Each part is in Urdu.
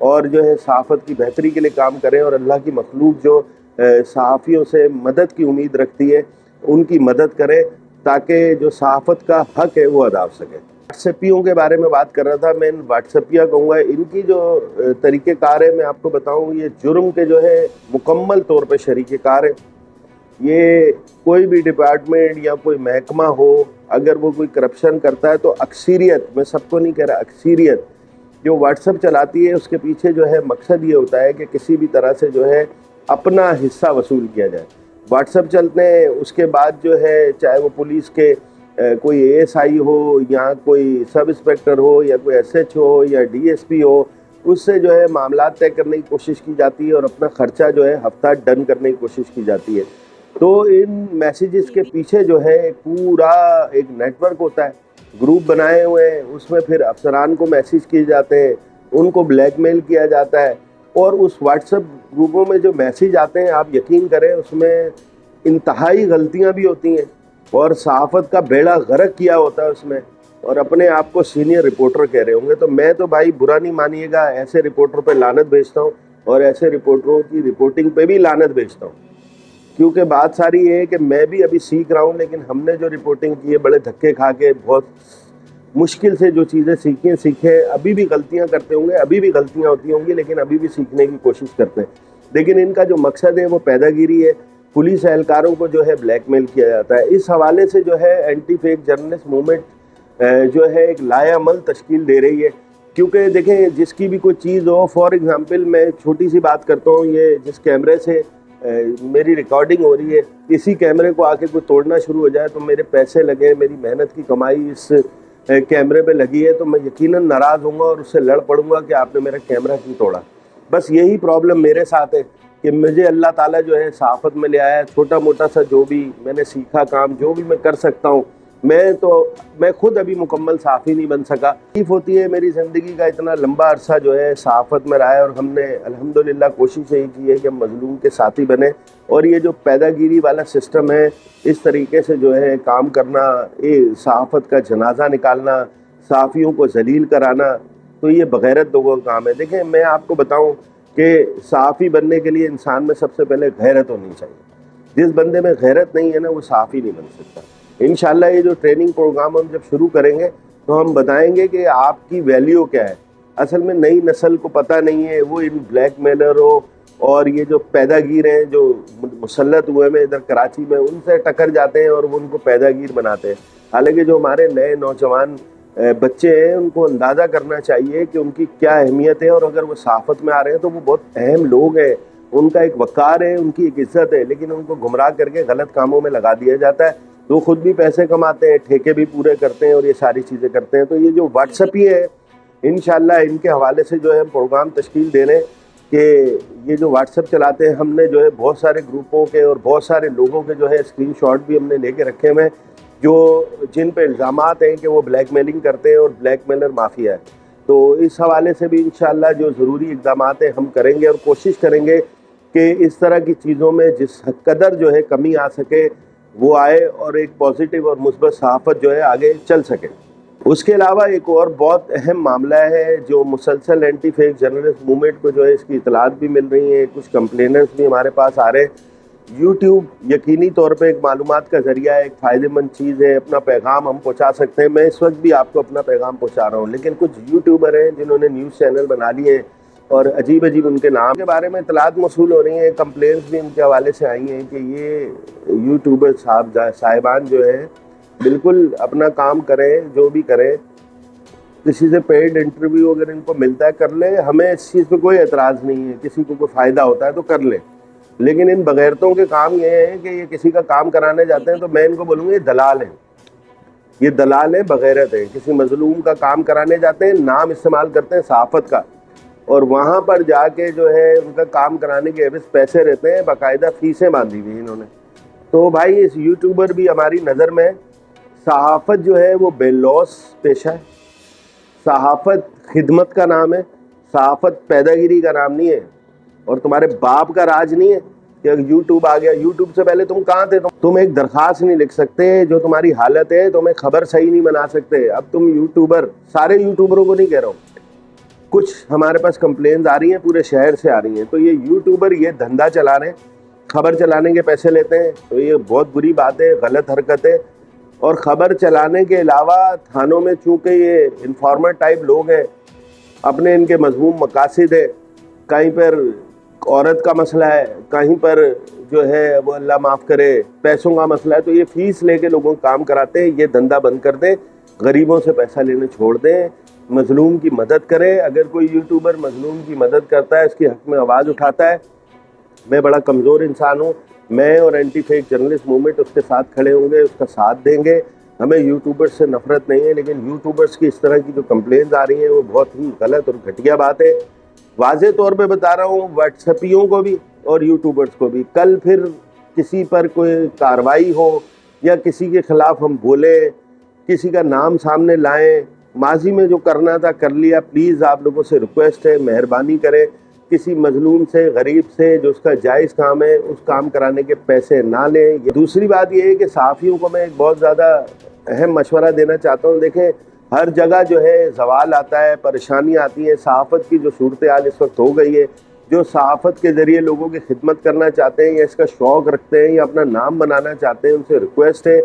اور جو ہے صحافت کی بہتری کے لیے کام کریں، اور اللہ کی مخلوق جو صحافیوں سے مدد کی امید رکھتی ہے ان کی مدد کریں تاکہ جو صحافت کا حق ہے وہ ادا ہو سکے۔ واٹس ایپیوں کے بارے میں بات کر رہا تھا میں، واٹس ایپیا کہوں گا، ان کی جو طریقہ کار ہے میں آپ کو بتاؤں، یہ جرم کے جو ہے مکمل طور پہ شریک کار ہے۔ یہ کوئی بھی ڈپارٹمنٹ یا کوئی محکمہ ہو، اگر وہ کوئی کرپشن کرتا ہے تو اکثریت، میں سب کو نہیں کہہ رہا، اکثریت جو واٹس ایپ چلاتی ہے اس کے پیچھے جو ہے مقصد یہ ہوتا ہے کہ کسی بھی طرح سے جو ہے اپنا حصہ وصول کیا جائے۔ واٹس ایپ چلتے ہیں، اس کے بعد جو ہے چاہے وہ پولیس کے کوئی ASI ہو یا کوئی سب انسپیکٹر ہو یا کوئی SH ہو یا DSP ہو، اس سے جو ہے معاملات طے کرنے کی کوشش کی جاتی ہے اور اپنا خرچہ جو ہے ہفتہ ڈن کرنے کی کوشش کی جاتی ہے۔ تو ان میسیجز کے پیچھے جو ہے پورا ایک نیٹ ورک ہوتا ہے، گروپ بنائے ہوئے ہیں، اس میں پھر افسران کو میسیج کیے جاتے ہیں، ان کو بلیک میل کیا جاتا ہے، اور اس واٹس ایپ گروپوں میں جو میسیج آتے ہیں آپ یقین کریں اس میں انتہائی غلطیاں بھی ہوتی ہیں، اور صحافت کا بیڑا غرق کیا ہوتا ہے اس میں، اور اپنے آپ کو سینئر رپورٹر کہہ رہے ہوں گے۔ تو میں تو بھائی برا نہیں مانیے گا، ایسے رپورٹر پہ لعنت بھیجتا ہوں، اور ایسے رپورٹروں کی رپورٹنگ پہ بھی لعنت بھیجتا ہوں، کیونکہ بات ساری یہ ہے کہ میں بھی ابھی سیکھ رہا ہوں، لیکن ہم نے جو رپورٹنگ کی ہے بڑے دھکے کھا کے بہت مشکل سے جو چیزیں سیکھیں، ابھی بھی غلطیاں کرتے ہوں گے، ابھی بھی غلطیاں ہوتی ہوں گی، لیکن ابھی بھی سیکھنے کی کوشش کرتے ہیں۔ لیکن ان کا جو مقصد ہے وہ پیدا گیری ہے، پولیس اہلکاروں کو جو ہے بلیک میل کیا جاتا ہے۔ اس حوالے سے جو ہے اینٹی فیک جرنلسٹ موومنٹ جو ہے ایک لائے عمل تشکیل دے رہی ہے، کیونکہ دیکھیں جس کی بھی کوئی چیز ہو، فار ایگزامپل میں چھوٹی سی بات کرتا ہوں، یہ جس کیمرے سے میری ریکارڈنگ ہو رہی ہے، اسی کیمرے کو آ کے کوئی توڑنا شروع ہو جائے تو میرے پیسے لگے، میری محنت کی کمائی اس کیمرے پہ لگی ہے، تو میں یقیناً ناراض ہوں گا اور اس سے لڑ پڑوں گا کہ آپ نے میرا کیمرہ کیوں توڑا۔ بس یہی پرابلم میرے ساتھ ہے کہ مجھے اللہ تعالیٰ جو ہے صحافت میں لے آیا، چھوٹا موٹا سا جو بھی میں نے سیکھا کام، جو بھی میں کر سکتا ہوں، میں خود ابھی مکمل صحافی نہیں بن سکا۔ تکلیف ہوتی ہے، میری زندگی کا اتنا لمبا عرصہ جو ہے صحافت میں رہا ہے، اور ہم نے الحمدللہ کوشش یہی کی ہے کہ ہم مظلوم کے ساتھی بنیں، اور یہ جو پیدا گیری والا سسٹم ہے، اس طریقے سے جو ہے کام کرنا، یہ صحافت کا جنازہ نکالنا، صحافیوں کو ذلیل کرانا، تو یہ بغیرت لوگوں کا کام ہے۔ دیکھیں میں آپ کو بتاؤں کہ صحافی بننے کے لیے انسان میں سب سے پہلے غیرت ہونی چاہیے۔ جس بندے میں غیرت نہیں ہے نا وہ صحافی نہیں بن سکتا۔ انشاءاللہ یہ جو ٹریننگ پروگرام ہم جب شروع کریں گے تو ہم بتائیں گے کہ آپ کی ویلیو کیا ہے۔ اصل میں نئی نسل کو پتہ نہیں ہے، وہ ان بلیک میلروں اور یہ جو پیدا گیر ہیں جو مسلط ہوئے میں ادھر کراچی میں، ان سے ٹکر جاتے ہیں اور وہ ان کو پیدا گیر بناتے ہیں۔ حالانکہ جو ہمارے نئے نوجوان بچے ہیں ان کو اندازہ کرنا چاہیے کہ ان کی کیا اہمیت ہے، اور اگر وہ صحافت میں آ رہے ہیں تو وہ بہت اہم لوگ ہیں، ان کا ایک وقار ہے، ان کی ایک عزت ہے، لیکن ان کو گمراہ کر کے غلط کاموں میں لگا دیا جاتا ہے۔ تو خود بھی پیسے کماتے ہیں، ٹھیکے بھی پورے کرتے ہیں اور یہ ساری چیزیں کرتے ہیں۔ تو یہ جو واٹس ایپ ہی ہے انشاءاللہ ان کے حوالے سے جو ہے ہم پروگرام تشکیل دے رہے ہیں کہ یہ جو واٹس ایپ چلاتے ہیں، ہم نے جو ہے بہت سارے گروپوں کے اور بہت سارے لوگوں کے جو ہے اسکرین شاٹ بھی ہم نے لے کے رکھے ہوئے ہیں، جو جن پہ الزامات ہیں کہ وہ بلیک میلنگ کرتے ہیں اور بلیک میلر مافیا ہے۔ تو اس حوالے سے بھی انشاءاللہ جو ضروری اقدامات ہیں ہم کریں گے، اور کوشش کریں گے کہ اس طرح کی چیزوں میں جس قدر جو ہے کمی آ سکے وہ آئے، اور ایک پازیٹیو اور مثبت صحافت جو ہے آگے چل سکے۔ اس کے علاوہ ایک اور بہت اہم معاملہ ہے جو مسلسل اینٹی فیک جرنلسٹ موومنٹ کو جو ہے اس کی اطلاعات بھی مل رہی ہیں، کچھ کمپلینرز بھی ہمارے پاس آ رہے ہیں۔ یوٹیوب یقینی طور پہ ایک معلومات کا ذریعہ ہے، ایک فائدہ مند چیز ہے، اپنا پیغام ہم پہنچا سکتے ہیں۔ میں اس وقت بھی آپ کو اپنا پیغام پہنچا رہا ہوں، لیکن کچھ یوٹیوبر ہیں جنہوں نے نیوز چینل بنا لیے ہیں اور عجیب عجیب ان کے نام کے بارے میں اطلاعات موصول ہو رہی ہیں، کمپلینس بھی ان کے حوالے سے آئی ہیں کہ یہ یوٹیوبر صاحبان جو ہے بالکل اپنا کام کریں، جو بھی کریں، کسی سے پیڈ انٹرویو اگر ان کو ملتا ہے کر لیں، ہمیں اس چیز پہ کوئی اعتراض نہیں ہے، کسی کو کوئی فائدہ ہوتا ہے تو کر لیں۔ لیکن ان بغیرتوں کے کام یہ ہے کہ یہ کسی کا کام کرانے جاتے ہیں تو میں ان کو بولوں گا یہ دلال ہیں، یہ دلال ہیں، بغیرت ہیں۔ کسی مظلوم کا کام کرانے جاتے ہیں، نام استعمال کرتے ہیں صحافت کا، اور وہاں پر جا کے جو ہے ان کا کام کرانے کے عوض پیسے رہتے ہیں، باقاعدہ فیسیں باندھی ہوئی انہوں نے۔ تو بھائی اس یوٹیوبر بھی ہماری نظر میں، صحافت جو ہے وہ بے لوث پیشہ ہے، صحافت خدمت کا نام ہے، صحافت پیدا گیری کا نام نہیں ہے، اور تمہارے باپ کا راج نہیں ہے کہ یوٹیوب آ گیا۔ یوٹیوب سے پہلے تم کہاں تھے؟ تم ایک درخواست نہیں لکھ سکتے، جو تمہاری حالت ہے تمہیں خبر صحیح نہیں بنا سکتے۔ اب تم یوٹیوبر، سارے یوٹیوبروں کو نہیں کہہ رہا ہوں، کچھ ہمارے پاس کمپلینز آ رہی ہیں پورے شہر سے آ رہی ہیں. تو یہ یوٹیوبر یہ دھندا چلا رہے ہیں, خبر چلانے کے پیسے لیتے ہیں, تو یہ بہت بری بات ہے, غلط حرکت ہے. اور خبر چلانے کے علاوہ تھانوں میں چونکہ یہ انفارمر ٹائپ لوگ ہیں, اپنے ان کے مذموم مقاصد ہے, کہیں پر عورت کا مسئلہ ہے, کہیں پر جو ہے وہ اللہ معاف کرے پیسوں کا مسئلہ ہے, تو یہ فیس لے کے لوگوں کو کام کراتے ہیں. یہ دھندا بند کر دیں, غریبوں سے پیسہ لینے چھوڑ دیں, مظلوم کی مدد کریں. اگر کوئی یوٹیوبر مظلوم کی مدد کرتا ہے, اس کی حق میں آواز اٹھاتا ہے, میں بڑا کمزور انسان ہوں, میں اور اینٹی فیک جرنلسٹ موومنٹ اس کے ساتھ کھڑے ہوں گے, اس کا ساتھ دیں گے. ہمیں یوٹیوبرز سے نفرت نہیں ہے, لیکن یوٹیوبرز کی اس طرح کی جو کمپلینز آ رہی ہیں وہ بہت ہی غلط اور گھٹیا بات ہے. واضح طور پہ بتا رہا ہوں واٹس ایپیوں کو بھی اور یوٹیوبرز کو بھی, کل پھر کسی پر کوئی کارروائی ہو یا کسی کے خلاف ہم بولیں, کسی کا نام سامنے لائیں, ماضی میں جو کرنا تھا کر لیا, پلیز آپ لوگوں سے ریکویسٹ ہے مہربانی کریں, کسی مظلوم سے غریب سے جو اس کا جائز کام ہے اس کام کرانے کے پیسے نہ لیں. دوسری بات یہ ہے کہ صحافیوں کو میں ایک بہت زیادہ اہم مشورہ دینا چاہتا ہوں. دیکھیں ہر جگہ جو ہے زوال آتا ہے, پریشانی آتی ہے. صحافت کی جو صورتحال اس وقت ہو گئی ہے, جو صحافت کے ذریعے لوگوں کی خدمت کرنا چاہتے ہیں یا اس کا شوق رکھتے ہیں یا اپنا نام بنانا چاہتے ہیں, ان سے ریکویسٹ ہے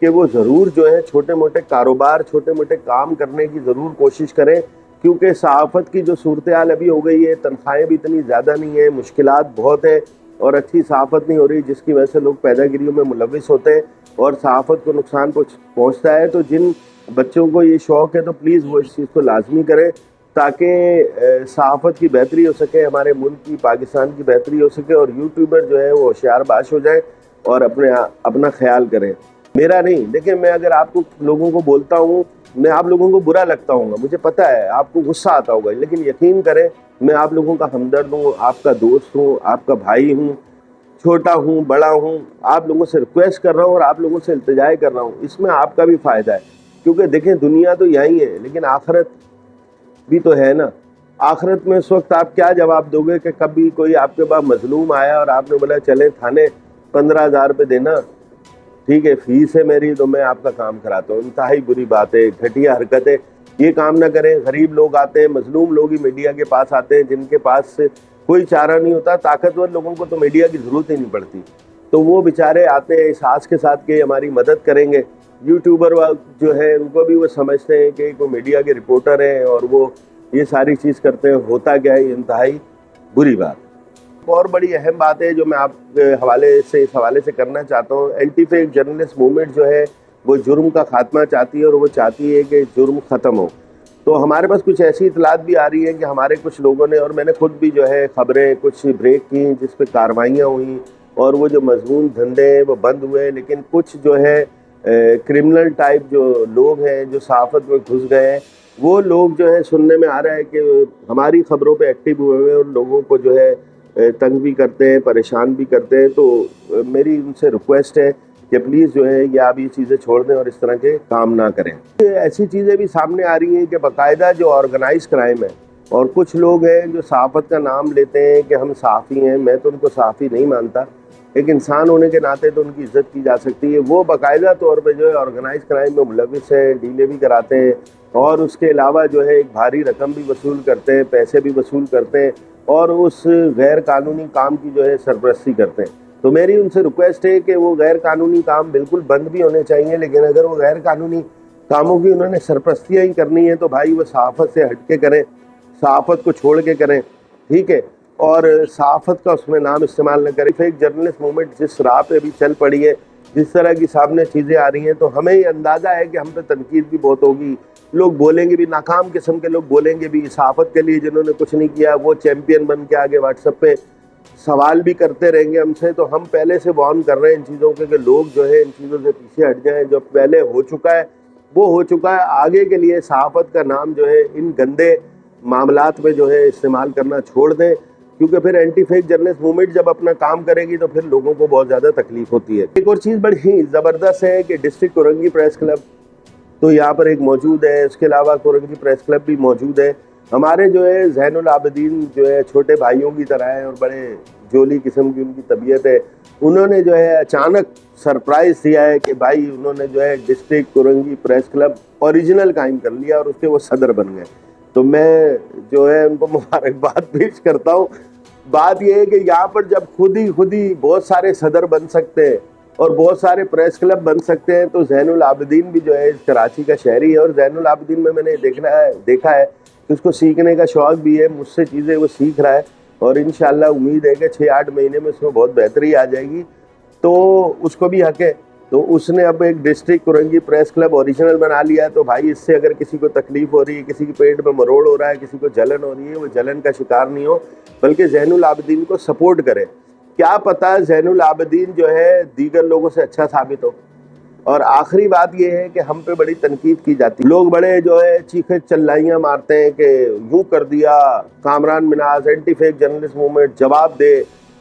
کہ وہ ضرور جو ہے چھوٹے موٹے کاروبار, چھوٹے موٹے کام کرنے کی ضرور کوشش کریں, کیونکہ صحافت کی جو صورتحال ابھی ہو گئی ہے, تنخواہیں بھی اتنی زیادہ نہیں ہیں, مشکلات بہت ہیں اور اچھی صحافت نہیں ہو رہی, جس کی وجہ سے لوگ پیدا گیریوں میں ملوث ہوتے ہیں اور صحافت کو نقصان پہنچتا ہے. تو جن بچوں کو یہ شوق ہے تو پلیز وہ اس چیز کو لازمی کریں تاکہ صحافت کی بہتری ہو سکے, ہمارے ملک کی, پاکستان کی بہتری ہو سکے, اور یوٹیوبر جو ہے وہ ہوشیار باش ہو جائیں اور اپنا خیال کریں. میرا نہیں, دیکھیں میں اگر آپ کو لوگوں کو بولتا ہوں, میں آپ لوگوں کو برا لگتا ہوں گا, مجھے پتہ ہے آپ کو غصہ آتا ہوگا, لیکن یقین کریں میں آپ لوگوں کا ہمدرد ہوں, آپ کا دوست ہوں, آپ کا بھائی ہوں, چھوٹا ہوں بڑا ہوں. آپ لوگوں سے ریکویسٹ کر رہا ہوں اور آپ لوگوں سے التجا کر رہا ہوں, اس میں آپ کا بھی فائدہ ہے, کیونکہ دیکھیں دنیا تو یہی ہے لیکن آخرت بھی تو ہے نا. آخرت میں اس وقت آپ کیا جواب دو گے کہ کبھی کوئی آپ کے پاس مظلوم آیا اور آپ نے بولا چلیں تھانے 15,000 روپے دینا, ٹھیک ہے فیس ہے میری تو میں آپ کا کام کراتا ہوں. انتہائی بری بات ہے, گھٹیا حرکت ہے, یہ کام نہ کریں. غریب لوگ آتے ہیں, مظلوم لوگ ہی میڈیا کے پاس آتے ہیں, جن کے پاس کوئی چارہ نہیں ہوتا. طاقتور لوگوں کو تو میڈیا کی ضرورت ہی نہیں پڑتی, تو وہ بیچارے آتے ہیں اس آس کے ساتھ کہ ہماری مدد کریں گے. یوٹیوبر جو ہے ان کو بھی وہ سمجھتے ہیں کہ کوئی میڈیا کے رپورٹر ہیں اور وہ یہ ساری چیز کرتے ہیں. ہوتا کیا ہے, انتہائی بری بات. اور بڑی اہم بات ہے جو میں آپ کے اس حوالے سے کرنا چاہتا ہوں, اینٹی فیک جرنلسٹ موومنٹ جو ہے وہ جرم کا خاتمہ چاہتی ہے اور وہ چاہتی ہے کہ جرم ختم ہو. تو ہمارے پاس کچھ ایسی اطلاعات بھی آ رہی ہیں کہ ہمارے کچھ لوگوں نے, اور میں نے خود بھی جو ہے خبریں کچھ بریک کی جس پہ کارروائیاں ہوئیں اور وہ جو مضمون دھندے ہیں وہ بند ہوئے, لیکن کچھ جو ہے کرمنل ٹائپ جو لوگ ہیں جو صحافت میں گھس گئے ہیں, وہ لوگ جو ہے سننے میں آ رہا ہے کہ ہماری خبروں پہ ایکٹیو ہوئے ہیں اور لوگوں کو جو ہے تنگ بھی کرتے ہیں, پریشان بھی کرتے ہیں. تو میری ان سے ریکویسٹ ہے کہ پلیز جو ہے یہ آپ یہ چیزیں چھوڑ دیں اور اس طرح کے کام نہ کریں. ایسی چیزیں بھی سامنے آ رہی ہیں کہ باقاعدہ جو آرگنائز کرائم ہے, اور کچھ لوگ ہیں جو صحافت کا نام لیتے ہیں کہ ہم صحافی ہیں, میں تو ان کو صحافی نہیں مانتا, ایک انسان ہونے کے ناطے تو ان کی عزت کی جا سکتی ہے. وہ باقاعدہ طور پہ جو ہے آرگنائز کرائم میں ملوث ہیں, ڈیلے بھی کراتے ہیں اور اس کے علاوہ جو ہے ایک بھاری رقم بھی وصول کرتے ہیں, پیسے بھی وصول کرتے ہیں اور اس غیر قانونی کام کی جو ہے سرپرستی کرتے ہیں. تو میری ان سے ریکویسٹ ہے کہ وہ غیر قانونی کام بالکل بند بھی ہونے چاہیے, لیکن اگر وہ غیر قانونی کاموں کی انہوں نے سرپرستیاں ہی کرنی ہے تو بھائی وہ صحافت سے ہٹ کے کریں, صحافت کو چھوڑ کے کریں, ٹھیک ہے, اور صحافت کا اس میں نام استعمال نہ کریں. فیک جرنلسٹ موومنٹ جس راہ پہ بھی چل پڑی ہے, جس طرح کی سامنے چیزیں آ رہی ہیں, تو ہمیں یہ اندازہ ہے کہ ہم پہ تنقید بھی بہت ہوگی, لوگ بولیں گے بھی, ناکام قسم کے لوگ بولیں گے بھی. صحافت کے لیے جنہوں نے کچھ نہیں کیا وہ چیمپئن بن کے آگے واٹس ایپ پہ سوال بھی کرتے رہیں گے ہم سے. تو ہم پہلے سے وارن کر رہے ہیں ان چیزوں کے کہ لوگ جو ہے ان چیزوں سے پیچھے ہٹ جائیں. جو پہلے ہو چکا ہے وہ ہو چکا ہے, آگے کے لیے صحافت کا نام جو ہے ان گندے معاملات میں جو ہے استعمال کرنا چھوڑ دیں, کیونکہ پھر اینٹی فیک جرنلسٹ موومنٹ جب اپنا کام کرے گی تو پھر لوگوں کو بہت زیادہ تکلیف ہوتی ہے. ایک اور چیز بڑی زبردست ہے کہ ڈسٹرکٹ کورنگی پریس کلب تو یہاں پر ایک موجود ہے, اس کے علاوہ کورنگی پریس کلب بھی موجود ہے. ہمارے جو ہے زین العابدین جو ہے چھوٹے بھائیوں کی طرح ہیں اور بڑے جولی قسم کی ان کی طبیعت ہے. انہوں نے جو ہے اچانک سرپرائز دیا ہے کہ بھائی انہوں نے جو ہے district Korangi press club original قائم کر لیا اور اس کے وہ صدر بن گئے. تو میں جو ہے ان کو مبارکباد پیش کرتا ہوں۔ بات یہ ہے کہ یہاں پر جب خود ہی بہت سارے صدر بن سکتے ہیں اور بہت سارے پریس کلب بن سکتے ہیں، تو زین العابدین بھی جو ہے کراچی کا شہری ہے، اور زین العابدین میں نے دیکھا ہے کہ اس کو سیکھنے کا شوق بھی ہے، مجھ سے چیزیں وہ سیکھ رہا ہے، اور انشاءاللہ امید ہے کہ 6-8 مہینے میں اس میں بہت بہتری آ جائے گی، تو اس کو بھی حق ہے۔ تو اس نے اب ایک district Korangi press club original بنا لیا ہے، تو بھائی اس سے اگر کسی کو تکلیف ہو رہی ہے، کسی کے پیٹ میں مروڑ ہو رہا ہے، کسی کو جلن ہو رہی ہے، وہ جلن کا شکار نہیں ہو، بلکہ زین العابدین کو سپورٹ کرے۔ کیا پتہ زین العابدین جو ہے دیگر لوگوں سے اچھا ثابت ہو۔ اور آخری بات یہ ہے کہ ہم پہ بڑی تنقید کی جاتی ہے، لوگ بڑے جو ہے چیخے چلائیاں مارتے ہیں کہ یوں کر دیا Kamran Minhaz, anti fake journalist movement, جواب دے۔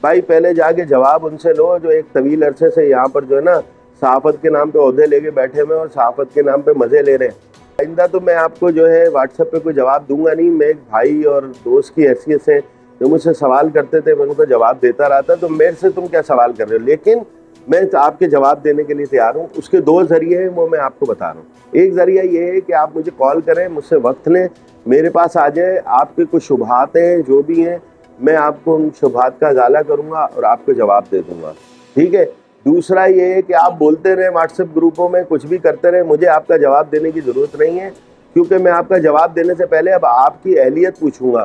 بھائی پہلے جا کے جواب ان سے لو جو ایک طویل عرصے سے یہاں پر جو ہے نا صحافت کے نام پہ عہدے لے کے بیٹھے ہوئے اور صحافت کے نام پہ مزے لے رہے ہیں۔ آئندہ تو میں آپ کو جو ہے واٹس ایپ پہ کوئی جواب دوں گا نہیں، میں ایک بھائی اور دوست کی حیثیت سے جو مجھ سے سوال کرتے تھے میں ان کو جواب دیتا رہا تھا، تو میرے سے تم کیا سوال کر رہے ہو، لیکن میں آپ کے جواب دینے کے لیے تیار ہوں۔ اس کے 2 ذریعے ہیں، وہ میں آپ کو بتا رہا ہوں۔ ایک ذریعہ یہ ہے کہ آپ مجھے کال کریں، مجھ سے وقت لیں، میرے پاس آ جائیں، آپ کے کچھ شبہات ہیں جو بھی ہیں میں آپ کو ان شبہات کا ازالہ کروں گا اور آپ کو جواب دے دوں گا، ٹھیک ہے۔ دوسرا یہ ہے کہ آپ بولتے رہیں واٹس ایپ گروپوں میں، کچھ بھی کرتے رہیں، مجھے آپ کا جواب دینے کی ضرورت نہیں ہے، کیونکہ میں آپ کا جواب دینے سے پہلے اب آپ کی اہلیت پوچھوں گا۔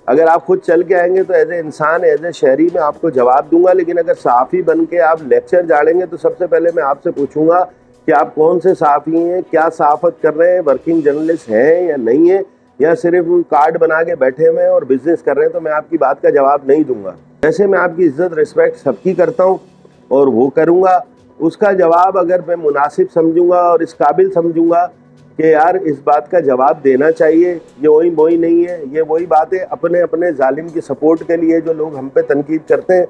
اگر آپ خود چل کے آئیں گے تو ایز اے انسان، ایز اے شہری میں آپ کو جواب دوں گا، لیکن اگر صحافی بن کے آپ لیکچر جاڑیں گے تو سب سے پہلے میں آپ سے پوچھوں گا کہ آپ کون سے صحافی ہیں، کیا صحافت کر رہے ہیں، ورکنگ جرنلسٹ ہیں یا نہیں ہیں، یا صرف کارڈ بنا کے بیٹھے ہوئے ہیں اور بزنس کر رہے ہیں، تو میں آپ کی بات کا جواب نہیں دوں گا۔ ویسے میں آپ کی عزت رسپیکٹ سب کی کرتا ہوں اور وہ کروں گا، اس کا جواب اگر میں مناسب سمجھوں گا اور اس قابل سمجھوں گا کہ یار اس بات کا جواب دینا چاہیے، یہ وہی نہیں ہے، یہ وہی بات ہے اپنے ظالم کی سپورٹ کے لیے جو لوگ ہم پہ تنقید کرتے ہیں،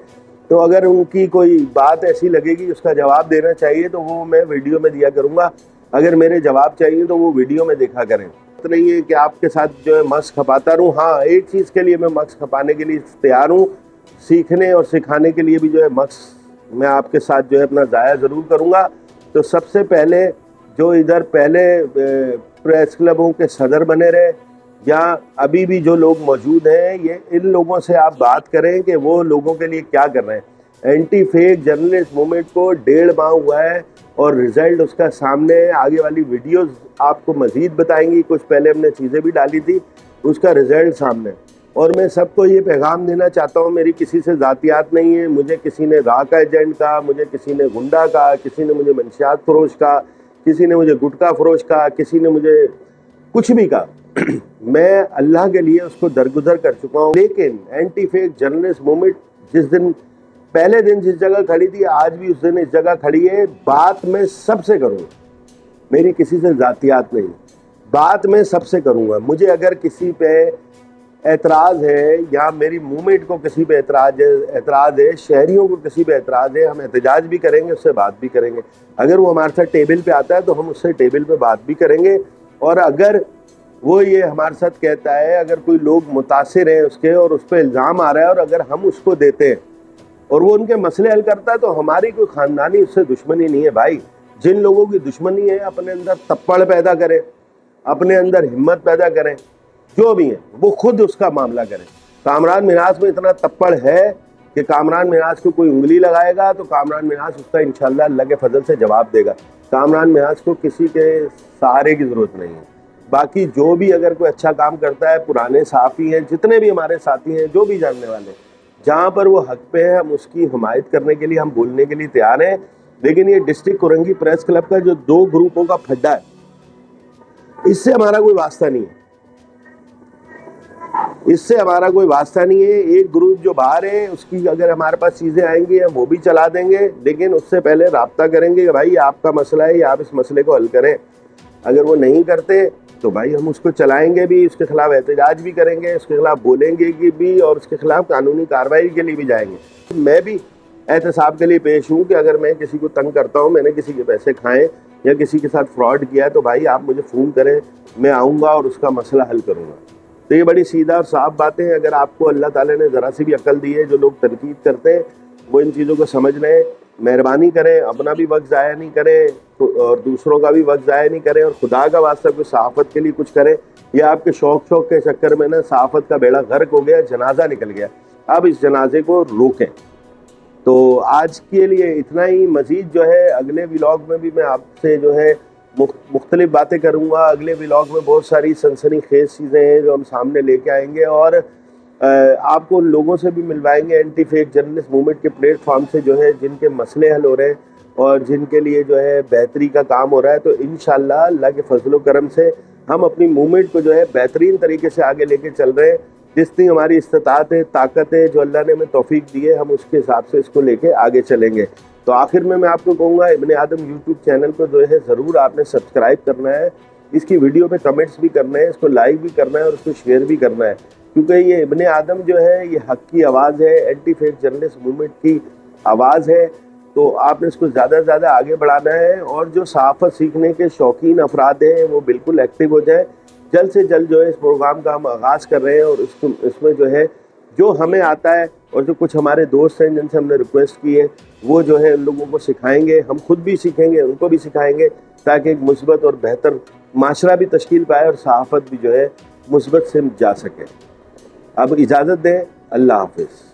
تو اگر ان کی کوئی بات ایسی لگے گی اس کا جواب دینا چاہیے تو وہ میں ویڈیو میں دیا کروں گا، اگر میرے جواب چاہیے تو وہ ویڈیو میں دیکھا کریں۔ نہیں ہے کہ آپ کے ساتھ جو ہے مغز کھپاتا رہوں، ہاں ایک چیز کے لیے میں مغز کھپانے کے لیے تیار ہوں، سیکھنے اور سکھانے کے لیے بھی جو ہے مغز میں آپ کے ساتھ جو ہے اپنا ضائع ضرور کروں گا۔ تو سب سے پہلے جو ادھر پہلے پریس کلبوں کے صدر بنے رہے یا ابھی بھی جو لوگ موجود ہیں، یہ ان لوگوں سے آپ بات کریں کہ وہ لوگوں کے لیے کیا کر رہے ہیں۔ اینٹی فیک جرنلسٹ موومنٹ کو 1.5 ماہ ہوا ہے اور رزلٹ اس کا سامنے ہے، آگے والی ویڈیوز آپ کو مزید بتائیں گی، کچھ پہلے ہم نے چیزیں بھی ڈالی تھی، اس کا رزلٹ سامنے ہے۔ اور میں سب کو یہ پیغام دینا چاہتا ہوں، میری کسی سے ذاتیات نہیں ہے، مجھے کسی نے راہ کا ایجنٹ کہا، مجھے کسی نے گنڈا کہا، کسی نے مجھے منشیات فروش کہا، کسی نے مجھے گٹکا فروش کہا، کسی نے مجھے کچھ بھی کہا، میں اللہ کے لیے اس کو درگزر کر چکا ہوں۔ لیکن اینٹی فیک جرنلسٹ موومنٹ جس دن پہلے دن جس جگہ کھڑی تھی، آج بھی اس دن اس جگہ کھڑی ہے۔ بات میں سب سے کروں گا، میری کسی سے ذاتیات نہیں، بات میں سب سے کروں گا۔ مجھے اگر کسی پہ اعتراض ہے یا میری موومنٹ کو کسی پہ اعتراض ہے، شہریوں کو کسی پہ اعتراض ہے، ہم احتجاج بھی کریں گے، اس سے بات بھی کریں گے۔ اگر وہ ہمارے ساتھ ٹیبل پہ آتا ہے تو ہم اس سے ٹیبل پہ بات بھی کریں گے، اور اگر وہ یہ ہمارے ساتھ کہتا ہے، اگر کوئی لوگ متاثر ہیں اس کے اور اس پہ الزام آ رہا ہے اور اگر ہم اس کو دیتے ہیں اور وہ ان کے مسئلے حل کرتا ہے، تو ہماری کوئی خاندانی اس سے دشمنی نہیں ہے۔ بھائی جن لوگوں کی دشمنی ہے اپنے اندر تپڑ پیدا کریں، اپنے اندر ہمت پیدا کریں، جو بھی ہیں وہ خود اس کا معاملہ کریں۔ کامران منہاز میں اتنا تپڑ ہے کہ کامران منہاز کو کوئی انگلی لگائے گا تو کامران منہاز اس کا انشاءاللہ اللہ کے فضل سے جواب دے گا۔ کامران منہاز کو کسی کے سہارے کی ضرورت نہیں ہے۔ باقی جو بھی اگر کوئی اچھا کام کرتا ہے، پرانے صحافی ہیں، جتنے بھی ہمارے ساتھی ہیں، جو بھی جاننے والے ہیں، جہاں پر وہ حق پہ ہے ہم اس کی حمایت کرنے کے لیے، ہم بولنے کے لیے تیار ہیں۔ لیکن یہ ڈسٹرکٹ کورنگی پریس کلب کا جو 2 گروپوں کا پھڈا ہے، اس سے ہمارا کوئی واسطہ نہیں ہے، اس سے ہمارا کوئی واسطہ نہیں ہے۔ ایک گروپ جو باہر ہے اس کی اگر ہمارے پاس چیزیں آئیں گی ہم وہ بھی چلا دیں گے، لیکن اس سے پہلے رابطہ کریں گے کہ بھائی آپ کا مسئلہ ہے یا آپ اس مسئلے کو حل کریں۔ اگر وہ نہیں کرتے تو بھائی ہم اس کو چلائیں گے بھی، اس کے خلاف احتجاج بھی کریں گے، اس کے خلاف بولیں گے بھی، اور اس کے خلاف قانونی کارروائی کے لیے بھی جائیں گے۔ میں بھی احتساب کے لیے پیش ہوں کہ اگر میں کسی کو تنگ کرتا ہوں، میں نے کسی کے پیسے کھائیں یا کسی کے ساتھ فراڈ کیا ہے، تو بھائی آپ مجھے فون کریں، میں آؤں گا اور اس کا مسئلہ حل کروں گا۔ تو یہ بڑی سیدھا اور صاف باتیں ہیں۔ اگر آپ کو اللہ تعالیٰ نے ذرا سی بھی عقل دی ہے، جو لوگ تنقید کرتے ہیں وہ ان چیزوں کو سمجھ لیں، مہربانی کریں، اپنا بھی وقت ضائع نہیں کریں، اور دوسروں کا بھی وقت ضائع نہیں کریں، اور خدا کا واسطہ کوئی صحافت کے لیے کچھ کریں، یا آپ کے شوق کے چکر میں نا صحافت کا بیڑا غرق ہو گیا، جنازہ نکل گیا، اب اس جنازے کو روکیں۔ تو آج کے لیے اتنا ہی، مزید جو ہے اگلے ولاگ میں بھی میں آپ سے جو ہے مختلف باتیں کروں گا۔ اگلے ولاگ میں بہت ساری سنسنی خیز چیزیں ہیں جو ہم سامنے لے کے آئیں گے، اور آپ کو ان لوگوں سے بھی ملوائیں گے اینٹی فیک جرنلسٹ موومنٹ کے پلیٹ فارم سے، جو ہے جن کے مسئلے حل ہو رہے ہیں اور جن کے لیے جو ہے بہتری کا کام ہو رہا ہے۔ تو انشاءاللہ اللہ کے فضل و کرم سے ہم اپنی موومنٹ کو جو ہے بہترین طریقے سے آگے لے کے چل رہے ہیں۔ جتنی ہماری استطاعت ہے، طاقت ہے، جو اللہ نے ہمیں توفیق دی ہے، ہم اس کے حساب سے اس کو لے کے آگے چلیں گے۔ تو آخر میں آپ کو کہوں گا، ابن آدم یوٹیوب چینل کو جو ہے ضرور آپ نے سبسکرائب کرنا ہے، اس کی ویڈیو پہ کمنٹس بھی کرنا ہے، اس کو لائک بھی کرنا ہے اور اس کو شیئر بھی کرنا ہے، کیونکہ یہ ابن آدم جو ہے یہ حق کی آواز ہے، اینٹی فیک جرنلسٹ موومنٹ کی آواز ہے۔ تو آپ نے اس کو زیادہ سے زیادہ آگے بڑھانا ہے، اور جو صحافت سیکھنے کے شوقین افراد ہیں وہ بالکل ایکٹیو ہو جائیں۔ جلد سے جلد جو ہے اس پروگرام کا ہم آغاز کر رہے ہیں، اور اس میں جو ہے جو ہمیں آتا ہے اور جو کچھ ہمارے دوست ہیں جن سے ہم نے ریکویسٹ کی ہے، وہ جو ہے ان لوگوں کو سکھائیں گے، ہم خود بھی سیکھیں گے، ان کو بھی سکھائیں گے، تاکہ ایک مثبت اور بہتر معاشرہ بھی تشکیل پائے اور صحافت بھی جو ہے مثبت سے جا سکے۔ اب اجازت دیں، اللہ حافظ۔